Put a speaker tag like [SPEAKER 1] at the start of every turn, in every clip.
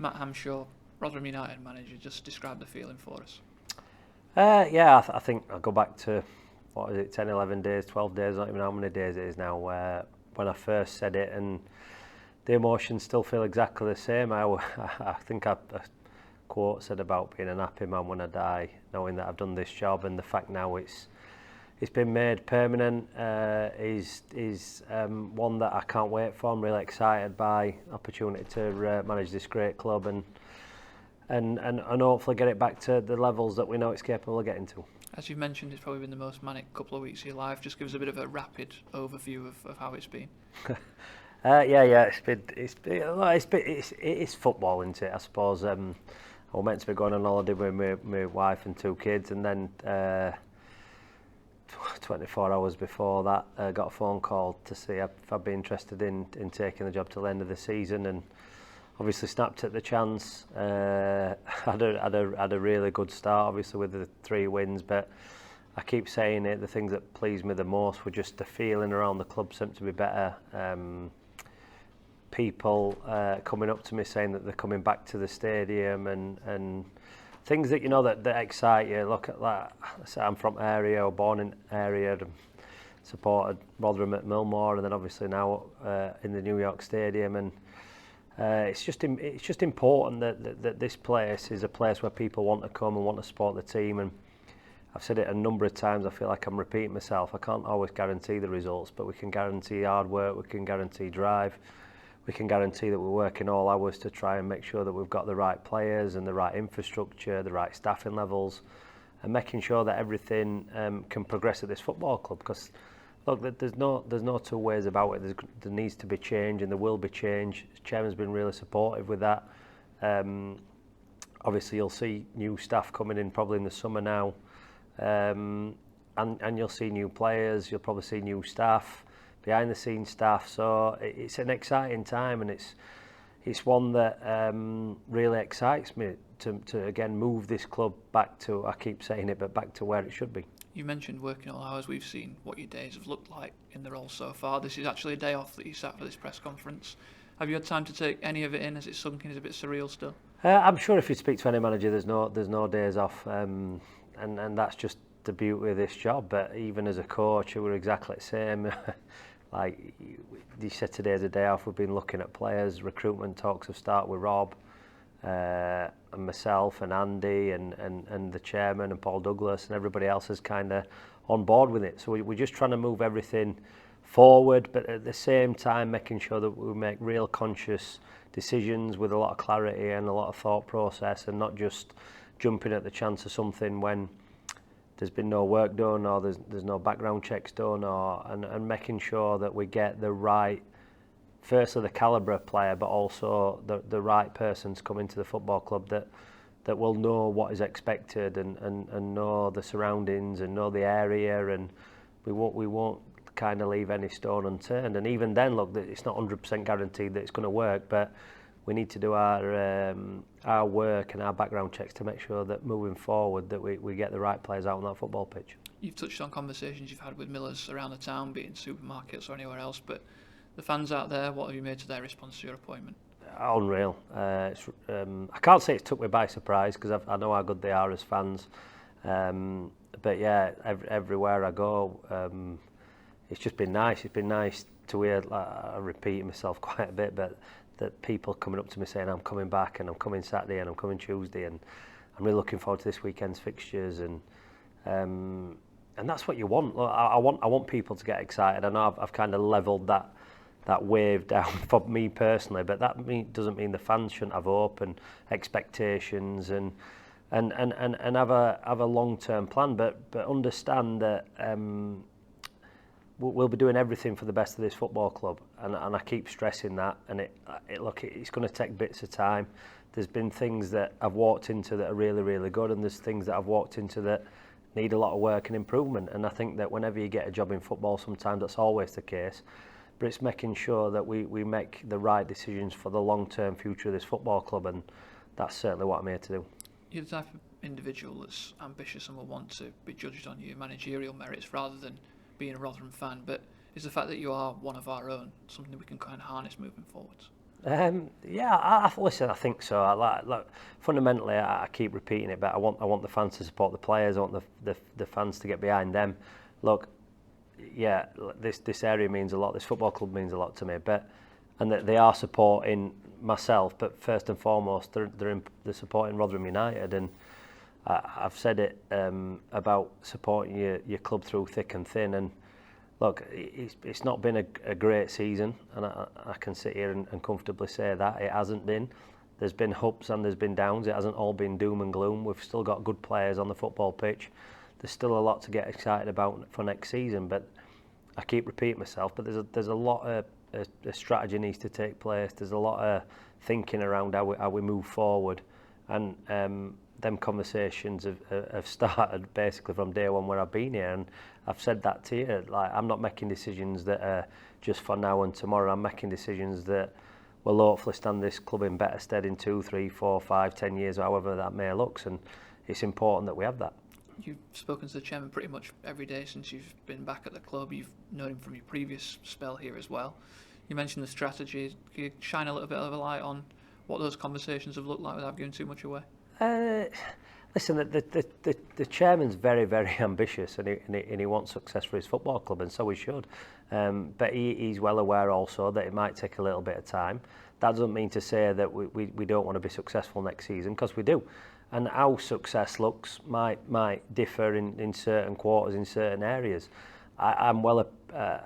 [SPEAKER 1] Matt Hamshaw, Rotherham United manager, just describe the feeling for us.
[SPEAKER 2] I think I'll go back to, 10, 11 days, 12 days, not even how many days it is now, when I first said it, and the emotions still feel exactly the same. I think a quote said about being an happy man when I die, knowing that I've done this job, and the fact now it's been made permanent is one that I can't wait for. I'm really excited by opportunity to manage this great club and hopefully get it back to the levels that we know it's capable of getting to.
[SPEAKER 1] As you've mentioned, it's probably been the most manic couple of weeks of your life. Just give us a bit of a rapid overview of how it's been.
[SPEAKER 2] It's football, isn't it? I suppose I was meant to be going on holiday with my wife and 2 kids, and then 24 hours before that, I got a phone call to see if I'd be interested in taking the job till the end of the season, and obviously snapped at the chance. Had a really good start, obviously with the 3 wins, but I keep saying it, the things that pleased me the most were just the feeling around the club seemed to be better. People coming up to me saying that they're coming back to the stadium, and things that that excite you. Look at that. I'm from area, or born in area, supported Rotherham at Millmore, and then obviously now in the New York Stadium, and it's just important that this place is a place where people want to come and want to support the team. And I've said it a number of times, I feel like I'm repeating myself. I can't always guarantee the results, but we can guarantee hard work, we can guarantee drive, we can guarantee that we're working all hours to try and make sure that we've got the right players and the right infrastructure, the right staffing levels, and making sure that everything can progress at this football club. Because look, there's no 2 ways about it. There needs to be change, and there will be change. The chairman's been really supportive with that. Obviously, you'll see new staff coming in probably in the summer now, and you'll see new players. You'll probably see new staff, behind the scenes staff. So it's an exciting time, and it's one that really excites me to again move this club back to, I keep saying it, but back to where it should be.
[SPEAKER 1] You mentioned working all hours. We've seen what your days have looked like in the role so far. This is actually a day off that you sat for this press conference. Have you had time to take any of it in? Has it sunk in? Is it a bit surreal still?
[SPEAKER 2] I'm sure if you speak to any manager, there's no days off, and that's just the beauty of this job. But even as a coach, we're exactly the same. Like you said, today's a day off. We've been looking at players. Recruitment talks have started with Rob, and myself and Andy and the chairman and Paul Douglas, and everybody else is kind of on board with it. So we're just trying to move everything forward, but at the same time making sure that we make real conscious decisions with a lot of clarity and a lot of thought process, and not just jumping at the chance of something when there's been no work done, or there's no background checks done, and making sure that we get the right, firstly the calibre of player, but also the right persons coming to the football club that will know what is expected, and know the surroundings and know the area, and we won't kind of leave any stone unturned. And even then, look, it's not 100% guaranteed that it's going to work, but we need to do our work and our background checks to make sure that moving forward that we get the right players out on that football pitch.
[SPEAKER 1] You've touched on conversations you've had with millers around the town, be it in supermarkets or anywhere else, but the fans out there, what have you made to their response to your appointment?
[SPEAKER 2] Unreal. I can't say it took me by surprise, because I know how good they are as fans. But yeah, everywhere I go, it's just been nice. It's been nice to hear, I repeat myself quite a bit, but that people coming up to me saying I'm coming back, and I'm coming Saturday, and I'm coming Tuesday, and I'm really looking forward to this weekend's fixtures, and that's what you want. Look, I want people to get excited. I know I've kind of levelled that wave down for me personally, but that doesn't mean the fans shouldn't have hope and expectations and have a long-term plan, but understand that we'll be doing everything for the best of this football club, and I keep stressing that. And it's going to take bits of time. There's been things that I've walked into that are really, really good, and there's things that I've walked into that need a lot of work and improvement. And I think that whenever you get a job in football, sometimes that's always the case. But it's making sure that we make the right decisions for the long-term future of this football club, and that's certainly what I'm here to do.
[SPEAKER 1] You're the type of individual that's ambitious and will want to be judged on your managerial merits rather than being a Rotherham fan, but is the fact that you are one of our own something we can kind of harness moving forwards?
[SPEAKER 2] Yeah, listen. I think so. Fundamentally, I keep repeating it, but I want the fans to support the players. I want the fans to get behind them. Look, yeah, this area means a lot. This football club means a lot to me. And that they are supporting myself, but first and foremost, they're supporting Rotherham United. And I've said it about supporting your club through thick and thin. And look, it's not been a great season, and I can sit here and comfortably say that it hasn't been. There's been ups and there's been downs. It hasn't all been doom and gloom. We've still got good players on the football pitch. There's still a lot to get excited about for next season. But I keep repeating myself. But there's a lot of a strategy needs to take place. There's a lot of thinking around how we move forward, and them conversations have started basically from day one where I've been here, and I've said that to you. Like, I'm not making decisions that are just for now and tomorrow. I'm making decisions that will hopefully stand this club in better stead in 2, 3, 4, 5, 10 years, however that may look. And it's important that we have that.
[SPEAKER 1] You've spoken to the chairman pretty much every day since you've been back at the club. You've known him from your previous spell here as well. You mentioned the strategy. Can you shine a little bit of a light on what those conversations have looked like without giving too much away?
[SPEAKER 2] Listen, the chairman's very, very ambitious, and he wants success for his football club, and so he should. But he's well aware also that it might take a little bit of time. That doesn't mean to say that we don't want to be successful next season, because we do. And how success looks might differ in certain quarters, in certain areas. I'm well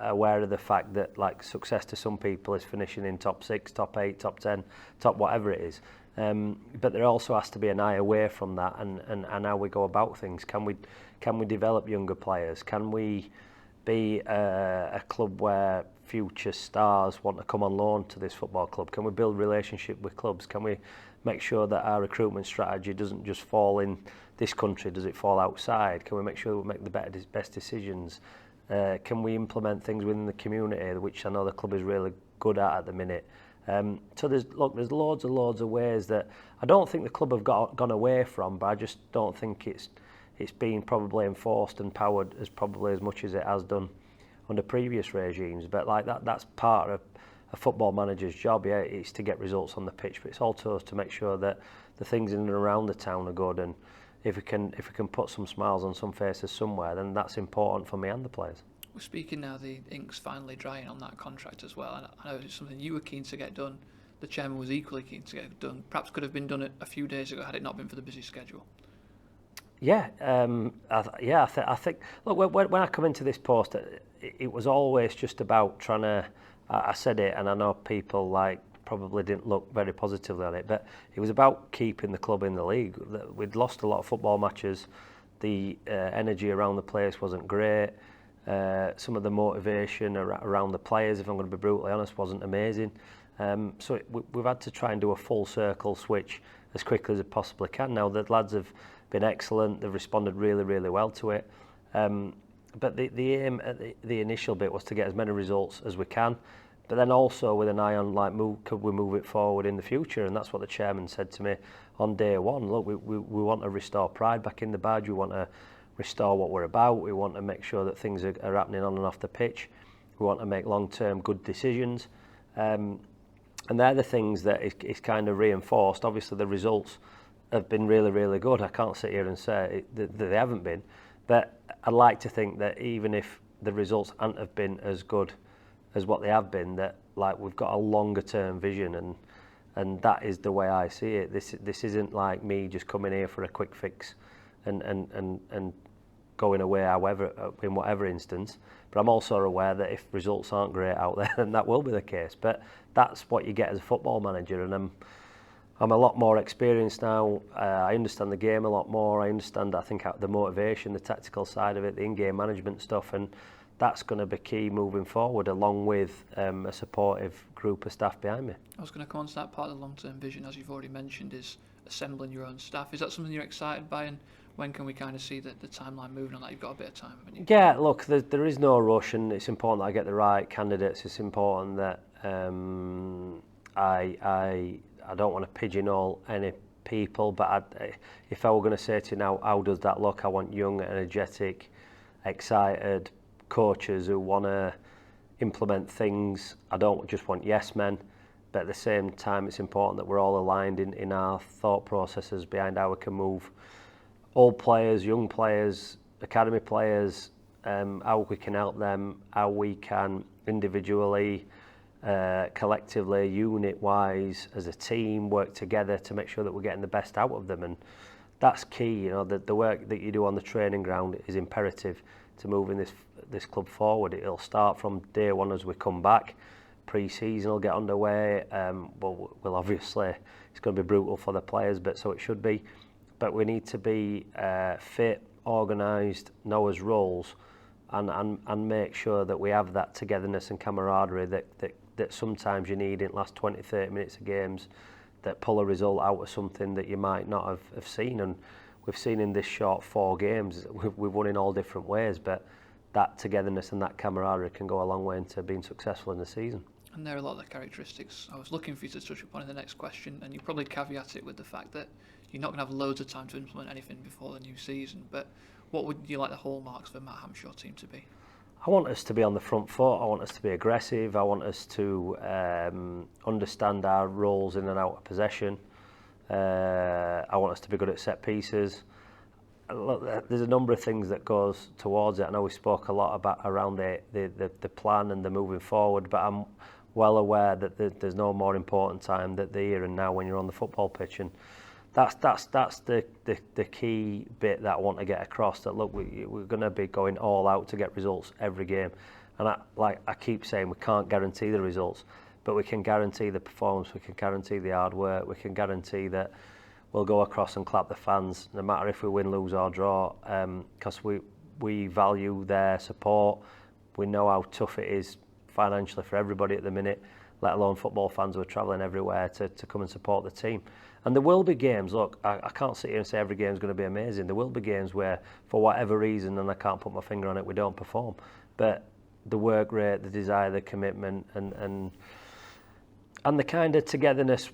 [SPEAKER 2] aware of the fact that, like, success to some people is finishing in top 6, top 8, top 10, top whatever it is. But there also has to be an eye away from that, and how we go about things. Can we develop younger players? Can we be a club where future stars want to come on loan to this football club? Can we build relationship with clubs? Can we make sure that our recruitment strategy doesn't just fall in this country? Does it fall outside? Can we make sure that we make the best decisions? Can we implement things within the community, which I know the club is really good at the minute? So there's loads of ways that I don't think the club have gone away from, but I just don't think it's been probably enforced and powered as much as it has done under previous regimes. But like that's part of a football manager's job. Yeah, it's to get results on the pitch, but it's also to make sure that the things in and around the town are good. And if we can put some smiles on some faces somewhere, then that's important for me and the players.
[SPEAKER 1] We're speaking now, the ink's finally drying on that contract as well, and I know it's something you were keen to get done. The chairman was equally keen to get done. Perhaps could have been done a few days ago had it not been for the busy schedule.
[SPEAKER 2] Yeah, I think. Look, when I come into this post, it was always just about trying to. I said it, and I know people probably didn't look very positively on it, but it was about keeping the club in the league. We'd lost a lot of football matches. The energy around the place wasn't great. Some of the motivation around the players, if I'm going to be brutally honest, wasn't amazing. So we've had to try and do a full circle switch as quickly as it possibly can. Now, the lads have been excellent. They've responded really, really well to it. But the aim at the initial bit was to get as many results as we can, but then also with an eye on could we move it forward in the future? And that's what the chairman said to me on day one. Look, we want to restore pride back in the badge. We want to restore what we're about. We want to make sure that things are happening on and off the pitch. We want to make long-term good decisions. And they're the things that is kind of reinforced. Obviously, the results have been really, really good. I can't sit here and say that they haven't been. But I'd like to think that even if the results hadn't have been as good as what they have been, that we've got a longer-term vision, and that is the way I see it. This isn't like me just coming here for a quick fix and going away in whatever instance. But I'm also aware that if results aren't great out there, then that will be the case. But that's what you get as a football manager, and I'm a lot more experienced now. I understand the game a lot more. I understand, I think, the motivation, the tactical side of it, the in-game management stuff, and that's going to be key moving forward, along with a supportive group of staff behind me. I
[SPEAKER 1] was going to come on to that part of the long-term vision, as you've already mentioned, is assembling your own staff. Is that something you're excited by, and when can we kind of see the timeline moving on that? You've got a bit of time, haven't you?
[SPEAKER 2] Yeah, look, there is no rush, and it's important that I get the right candidates. It's important that I don't want to pigeonhole any people, but if I were going to say to you now, how does that look? I want young, energetic, excited coaches who want to implement things. I don't just want yes men. but at the same time it's important that we're all aligned in our thought processes behind how we can move old players, young players, academy players, how we can help them, how we can individually, collectively, unit-wise, as a team, work together to make sure that we're getting the best out of them. And that's key. You know, the work that you do on the training ground is imperative to moving this club forward. It'll start from day one as we come back. Pre-season will get underway. We'll obviously, it's going to be brutal for the players, but so it should be. But we need to be fit, organised, know our roles, and make sure that we have that togetherness and camaraderie that sometimes you need in the last 20, 30 minutes of games that pull a result out of something that you might not have seen. And we've seen in this short 4 games, we've won in all different ways, but that togetherness and that camaraderie can go a long way into being successful in the season.
[SPEAKER 1] And there are a lot of the characteristics I was looking for you to touch upon in the next question, and you probably caveat it with the fact that you're not going to have loads of time to implement anything before the new season, but what would you like the hallmarks for Matt Hamshaw team to be?
[SPEAKER 2] I want us to be on the front foot. I want us to be aggressive. I want us to understand our roles in and out of possession. I want us to be good at set pieces. Look, there's a number of things that goes towards it. I know we spoke a lot about around the plan and the moving forward, but I'm well aware that there's no more important time than the here and now when you're on the football pitch, and that's the key bit that I want to get across. That look, we're going to be going all out to get results every game, and I keep saying we can't guarantee the results, but we can guarantee the performance, we can guarantee the hard work, we can guarantee that we'll go across and clap the fans no matter if we win, lose or draw, because we value their support. We know how tough it is financially for everybody at the minute, let alone football fans who are travelling everywhere to come and support the team. And there will be games, look, I can't sit here and say every game is going to be amazing. There will be games where, for whatever reason, and I can't put my finger on it, we don't perform. But the work rate, the desire, the commitment, and the kind of togetherness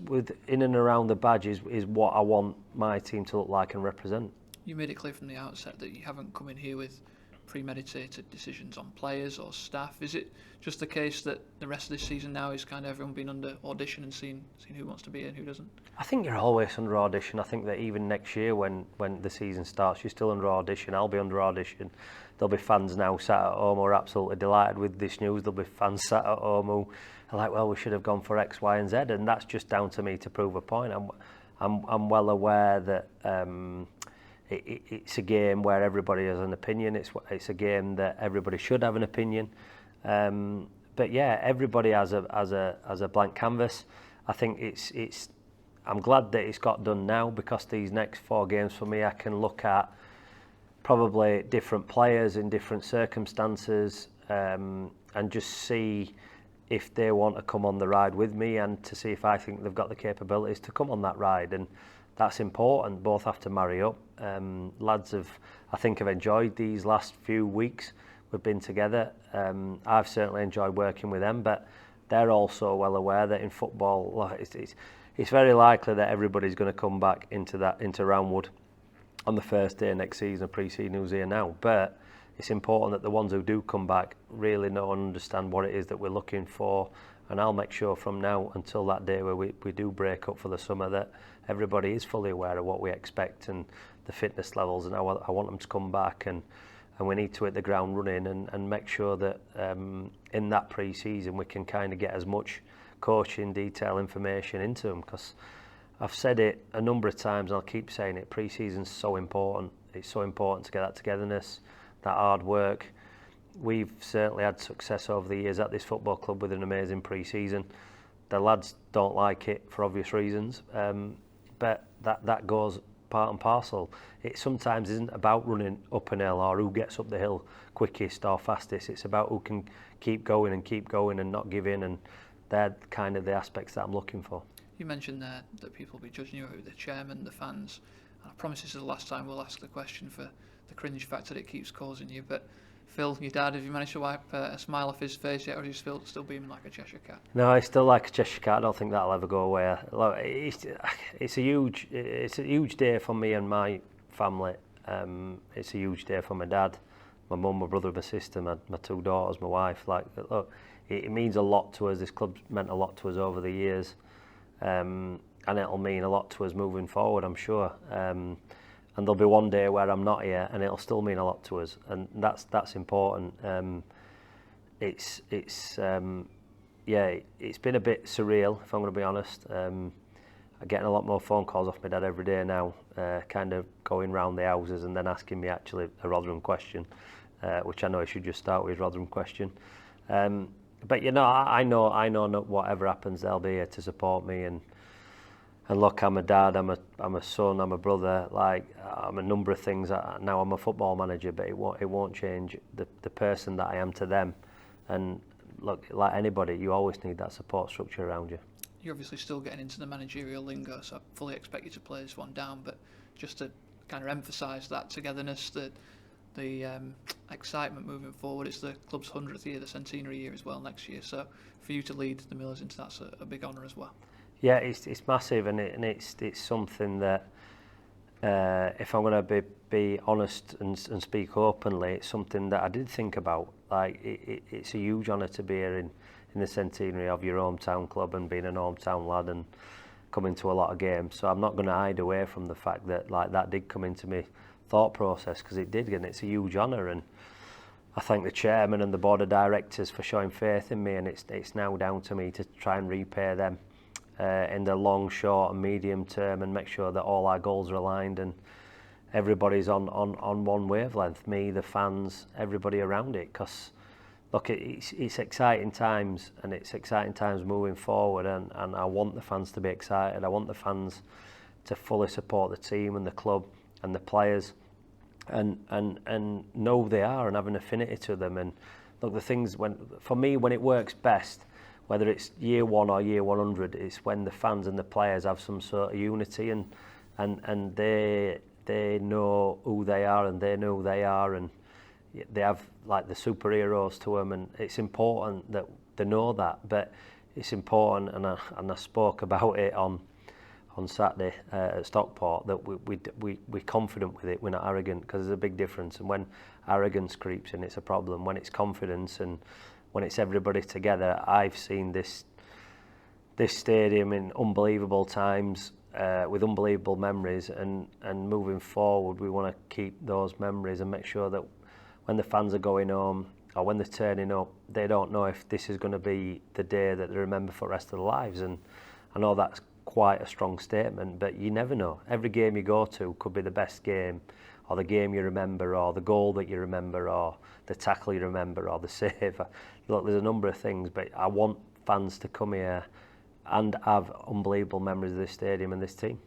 [SPEAKER 2] in and around the badge is what I want my team to look like and represent.
[SPEAKER 1] You made it clear from the outset that you haven't come in here with premeditated decisions on players or staff. Is it just the case that the rest of this season now is kind of everyone being under audition and seeing who wants to be and who doesn't?
[SPEAKER 2] I think you're always under audition. I think that even next year when the season starts, you're still under audition. I'll be under audition. There'll be fans now sat at home who are absolutely delighted with this news. There'll be fans sat at home who are like, well, we should have gone for X, Y and Z, and that's just down to me to prove a point. I'm well aware that it's a game where everybody has an opinion. It's a game that everybody should have an opinion. But yeah, everybody has a blank canvas. I think I'm glad that it's got done now, because these next 4 games for me, I can look at probably different players in different circumstances, and just see if they want to come on the ride with me, and to see if I think they've got the capabilities to come on that ride. And that's important. Both have to marry up. Lads have enjoyed these last few weeks we've been together. I've certainly enjoyed working with them, but they're also well aware that in football, it's very likely that everybody's going to come back into Roundwood on the first day next season. Pre-season who's here now, but it's important that the ones who do come back really know and understand what it is that we're looking for. And I'll make sure from now until that day where we do break up for the summer that everybody is fully aware of what we expect and the fitness levels, and I want them to come back, and we need to hit the ground running and make sure that in that pre-season we can kind of get as much coaching detail information into them, because I've said it a number of times and I'll keep saying it, pre-season's so important. It's so important to get that togetherness, that hard work. We've certainly had success over the years at this football club with an amazing pre-season. The lads don't like it for obvious reasons, but that goes part and parcel. It sometimes isn't about running up an hill or who gets up the hill quickest or fastest. It's about who can keep going and not give in, and they're kind of the aspects that I'm looking for.
[SPEAKER 1] You mentioned there that people will be judging you over the chairman, the fans, and I promise this is the last time we'll ask the question for the cringe factor it keeps causing you, but Phil, your dad, have you managed to wipe a smile off his face yet, or is he still beaming like a Cheshire cat?
[SPEAKER 2] No, he's still like a Cheshire cat. I don't think that'll ever go away. Look, it's a huge day for me and my family. It's a huge day for my dad, my mum, my brother, my sister, my 2 daughters, my wife. Like, look, it means a lot to us. This club's meant a lot to us over the years, and it'll mean a lot to us moving forward, I'm sure. And there'll be one day where I'm not here, and it'll still mean a lot to us, and that's important. It's been a bit surreal, if I'm going to be honest. I'm getting a lot more phone calls off my dad every day now, kind of going round the houses and then asking me actually a Rotherham question, which I know I should just start with Rotherham question. But you know, I know whatever happens, they'll be here to support me. And look, I'm a dad, I'm a son, I'm a brother. Like, I'm a number of things. Now I'm a football manager, but it won't change the person that I am to them. And look, like anybody, you always need that support structure around you.
[SPEAKER 1] You're obviously still getting into the managerial lingo, so I fully expect you to play this one down. But just to kind of emphasise that togetherness, the excitement moving forward. It's the club's 100th year, the centenary year as well next year. So for you to lead the Millers into that's a big honour as well. Yeah,
[SPEAKER 2] it's massive, and it's something that if I'm going to be honest and speak openly, it's something that I did think about. Like, it's a huge honour to be here in the centenary of your hometown club and being an hometown lad and coming to a lot of games. So I'm not going to hide away from the fact that like that did come into me thought process, because it did, and it's a huge honour. And I thank the chairman and the board of directors for showing faith in me, and it's now down to me to try and repay them in the long, short and medium term, and make sure that all our goals are aligned and everybody's on one wavelength, me, the fans, everybody around it. Because look, it's exciting times, and it's exciting times moving forward, and I want the fans to be excited. I want the fans to fully support the team and the club and the players, and know who they are and have an affinity to them. And look, the things when it works best, whether it's year 1 or year 100, it's when the fans and the players have some sort of unity, and they know who they are, and they know who they are, and they have like the superheroes to them. And it's important that they know that. But it's important, and I spoke about it on Saturday at Stockport, that we're confident with it. We're not arrogant, because there's a big difference. And when arrogance creeps in, it's a problem. When it's confidence and when it's everybody together, I've seen this stadium in unbelievable times, with unbelievable memories, and moving forward, we want to keep those memories and make sure that when the fans are going home or when they're turning up, they don't know if this is going to be the day that they remember for the rest of their lives. And I know that's quite a strong statement, but you never know. Every game you go to could be the best game, or the game you remember, or the goal that you remember, or the tackle you remember, or the save. Look, there's a number of things, but I want fans to come here and have unbelievable memories of this stadium and this team.